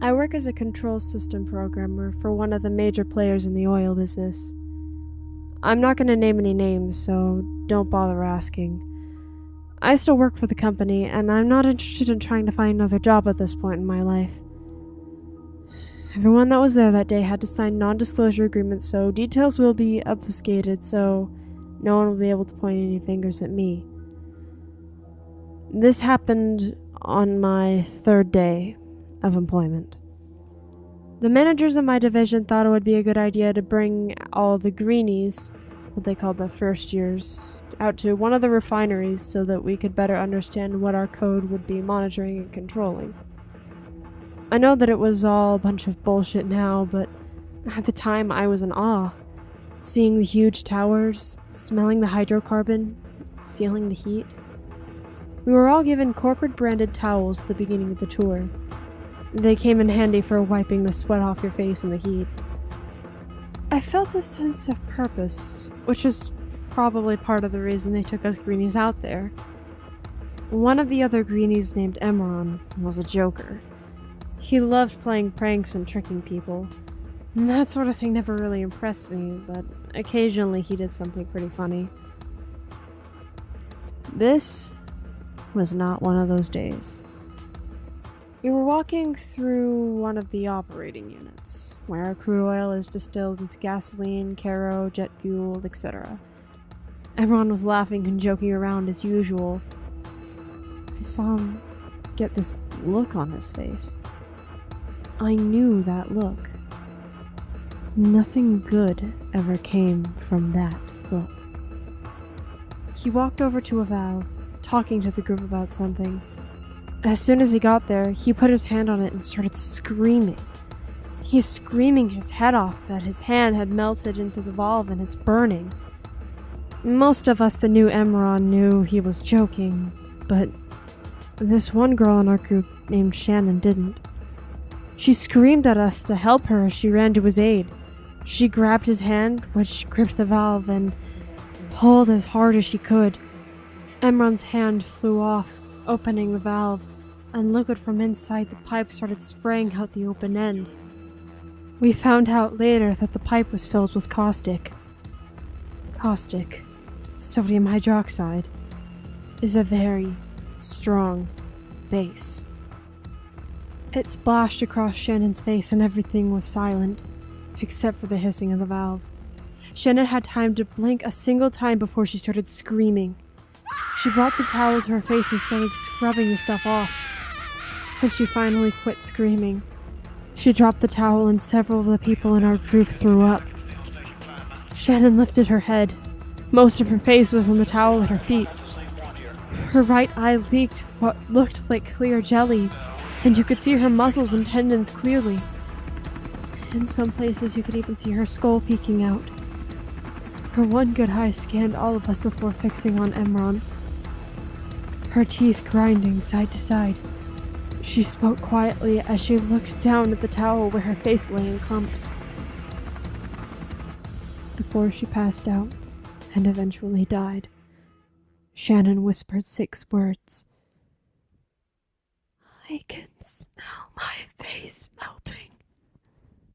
I work as a control system programmer for one of the major players in the oil business. I'm not going to name any names, so don't bother asking. I still work for the company, and I'm not interested in trying to find another job at this point in my life. Everyone that was there that day had to sign non-disclosure agreements, so details will be obfuscated, so no one will be able to point any fingers at me. This happened on my third day of employment. The managers of my division thought it would be a good idea to bring all the greenies, what they called the first years, out to one of the refineries so that we could better understand what our code would be monitoring and controlling. I know that it was all a bunch of bullshit now, but at the time I was in awe. Seeing the huge towers, smelling the hydrocarbon, feeling the heat. We were all given corporate branded towels at the beginning of the tour. They came in handy for wiping the sweat off your face in the heat. I felt a sense of purpose, which was probably part of the reason they took us greenies out there. One of the other greenies, named Emron, was a joker. He loved playing pranks and tricking people. And that sort of thing never really impressed me, but occasionally he did something pretty funny. This was not one of those days. We were walking through one of the operating units, where crude oil is distilled into gasoline, kero, jet fuel, etc. Everyone was laughing and joking around as usual. I saw him get this look on his face. I knew that look. Nothing good ever came from that look. He walked over to a valve, talking to the group about something. As soon as he got there, he put his hand on it and started screaming. He's screaming his head off that his hand had melted into the valve and it's burning. Most of us that knew Emron knew he was joking, but this one girl in our group named Shannon didn't. She screamed at us to help her as she ran to his aid. She grabbed his hand, which gripped the valve, and pulled as hard as she could. Emron's hand flew off, opening the valve, and liquid from inside the pipe started spraying out the open end. We found out later that the pipe was filled with caustic. Caustic, sodium hydroxide, is a very strong base. It splashed across Shannon's face and everything was silent, except for the hissing of the valve. Shannon had time to blink a single time before she started screaming. She brought the towel to her face and started scrubbing the stuff off. When she finally quit screaming, she dropped the towel and several of the people in our group threw up. Shannon lifted her head. Most of her face was on the towel at her feet. Her right eye leaked what looked like clear jelly, and you could see her muscles and tendons clearly. In some places you could even see her skull peeking out. Her one good eye scanned all of us before fixing on Emron. Her teeth grinding side to side. She spoke quietly as she looked down at the towel where her face lay in clumps. Before she passed out and eventually died, Shannon whispered 6 words. I can smell my face melting.